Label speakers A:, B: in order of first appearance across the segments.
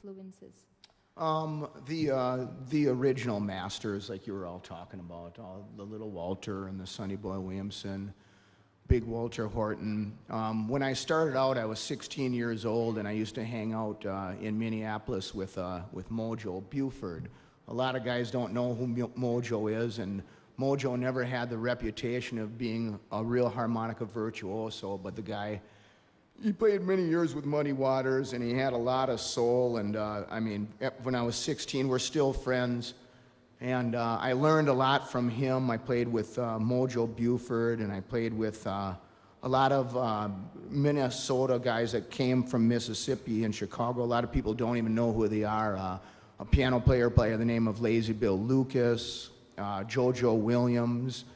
A: influences?
B: The original masters, like you were all talking about, all the Little Walter and the Sonny Boy Williamson, Big Walter Horton. When I started out, I was 16 years old, and I used to hang out in Minneapolis with Mojo Buford. A lot of guys don't know who Mojo is, and Mojo never had the reputation of being a real harmonica virtuoso, but the guy, he played many years with Muddy Waters, and he had a lot of soul, and I mean, when I was 16, we're still friends, and I learned a lot from him. I played with Mojo Buford, and I played with a lot of Minnesota guys that came from Mississippi and Chicago. A lot of people don't even know who they are. A piano player by the name of Lazy Bill Lucas, JoJo Williams,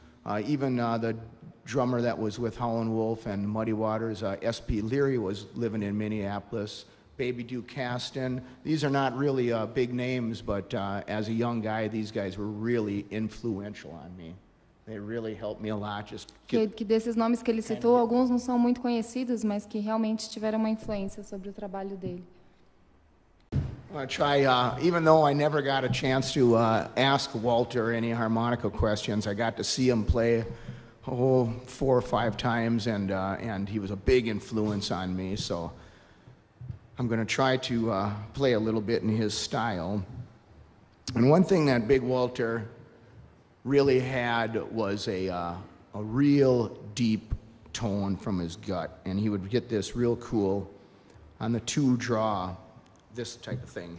B: even the drummer that was with Howlin' Wolf and Muddy Waters, S.P. Leary, was living in Minneapolis. Baby Duke Caston. These are not really big names, but as a young guy, these guys were really influential on me. They really helped me a lot.
A: Que desses nomes que ele citou, alguns não são muito conhecidos, mas que realmente tiveram uma influência sobre o trabalho dele.
B: I try, even though I never got a chance to ask Walter any harmonica questions, I got to see him play 4 or 5 times, and he was a big influence on me. So I'm going to try to play a little bit in his style. And one thing that Big Walter really had was a real deep tone from his gut, and he would get this real cool on the 2-draw, this type of thing.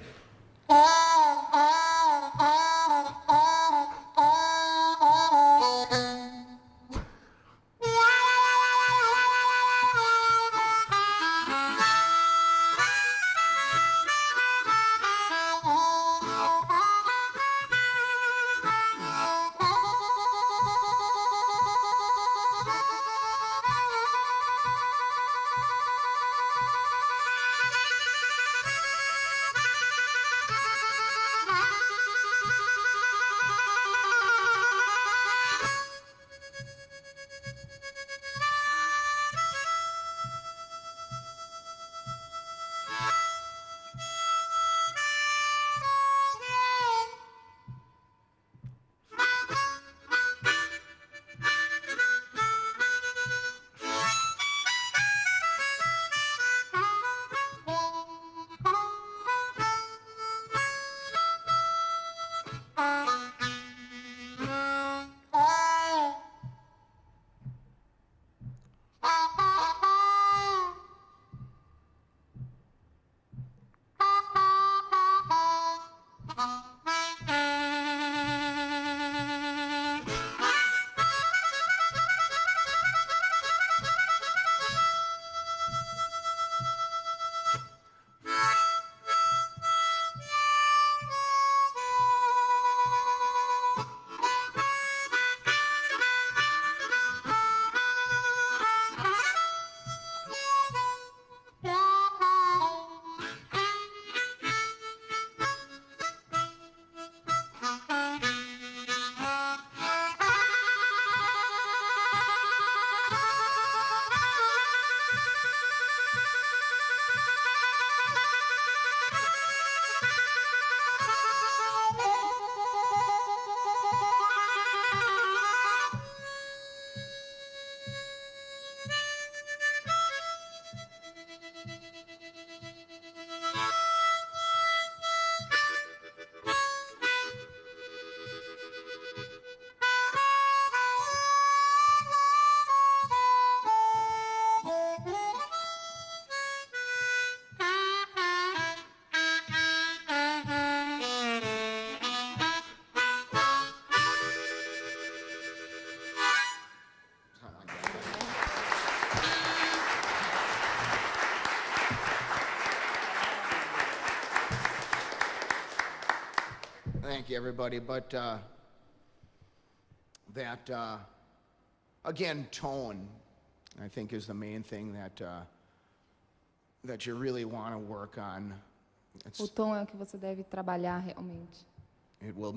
B: Thank you, everybody. But again, tone, I think, is the main thing that you really want to work on.
A: O tom é o que você deve trabalhar realmente.
B: It'll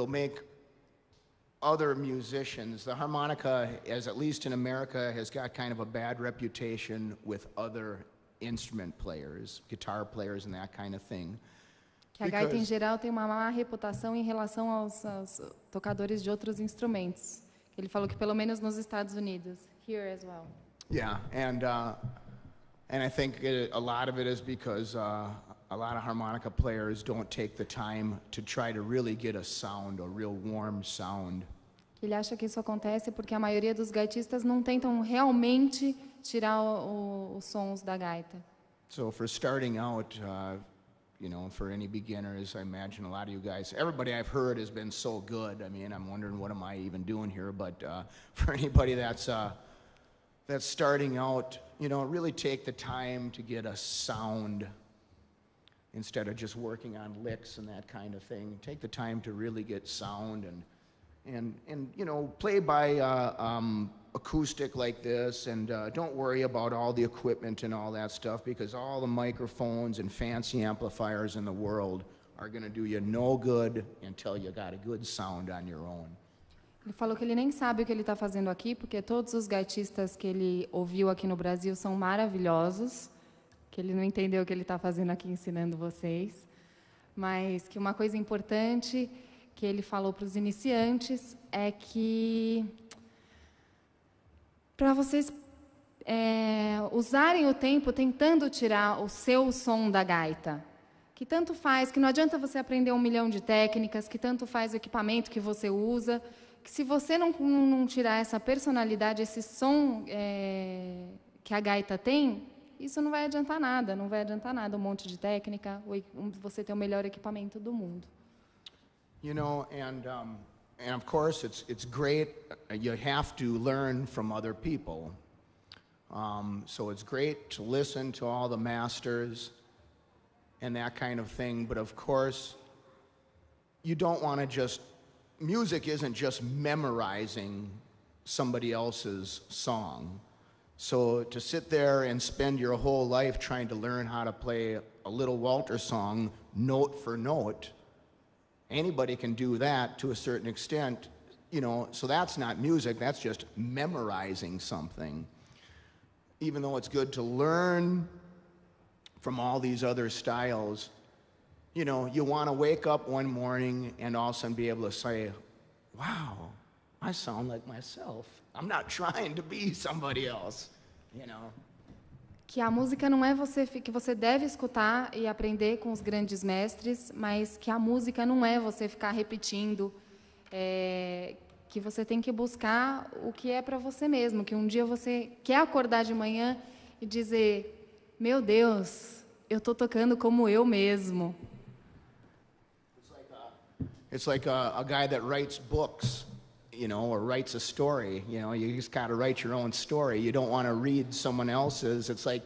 B: make other musicians, the harmonica, as at least in America, has got kind of a bad reputation with other instrument players, guitar players and that kind of thing.
A: Que a gaita em geral tem uma má reputação em relação aos tocadores de outros instrumentos. Ele falou que pelo menos nos Estados Unidos, here as well.
B: Yeah, and I think a lot of it is because a lot of harmonica players don't take the time to try to really get a sound, a real warm sound.
A: Ele acha que isso acontece porque a maioria dos gaitistas não tentam realmente tirar os sons da gaita.
B: So for starting out, you know, for any beginners, I imagine a lot of you guys, everybody I've heard has been so good. I mean, I'm wondering what am I even doing here, but for anybody that's starting out, you know, really take the time to get a sound instead of just working on licks and that kind of thing. Take the time to really get sound and you know, play by acoustic like this, and don't worry about all the equipment and all that stuff, because all the microphones and fancy amplifiers in the world are going to do you no good until you got a good sound on your own.
A: Ele falou que ele nem sabe o que ele está fazendo aqui, porque todos os gaitistas que ele ouviu aqui no Brasil são maravilhosos, que ele não entendeu o que ele está fazendo aqui ensinando vocês, mas que uma coisa importante que ele falou para os iniciantes é que para vocês usarem o tempo tentando tirar o seu som da gaita, que tanto faz, que não adianta você aprender 1 milhão de técnicas, que tanto faz o equipamento que você usa, que se você não tirar essa personalidade, esse som que a gaita tem, isso não vai adiantar nada, não vai adiantar nada, um monte de técnica, você ter o melhor equipamento do mundo.
B: You know, and of course it's great. You have to learn from other people. So it's great to listen to all the masters and that kind of thing. But of course, you don't want to just. Music isn't just memorizing somebody else's song. So to sit there and spend your whole life trying to learn how to play a Little Walter song note for note, anybody can do that to a certain extent, you know, so that's not music, that's just memorizing something. Even though it's good to learn from all these other styles, you know, you want to wake up one morning and all of a sudden be able to say, wow, I sound like myself. I'm not trying to be somebody else, you know.
A: Que a música não é que você deve escutar e aprender com os grandes mestres, mas que a música não é você ficar repetindo, que você tem que buscar o que é para você mesmo, que um dia você quer acordar de manhã e dizer, meu Deus, eu estou tocando como eu mesmo.
B: It's like a guy that writes books, you know, or writes a story. You know, you just got to write your own story. You don't want to read someone else's. It's like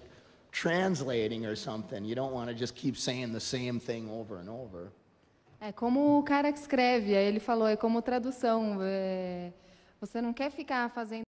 B: translating or something. You don't want to just keep saying the same thing over and over.
A: É como o cara que escreve, aí ele falou, é como tradução. Você não quer ficar fazendo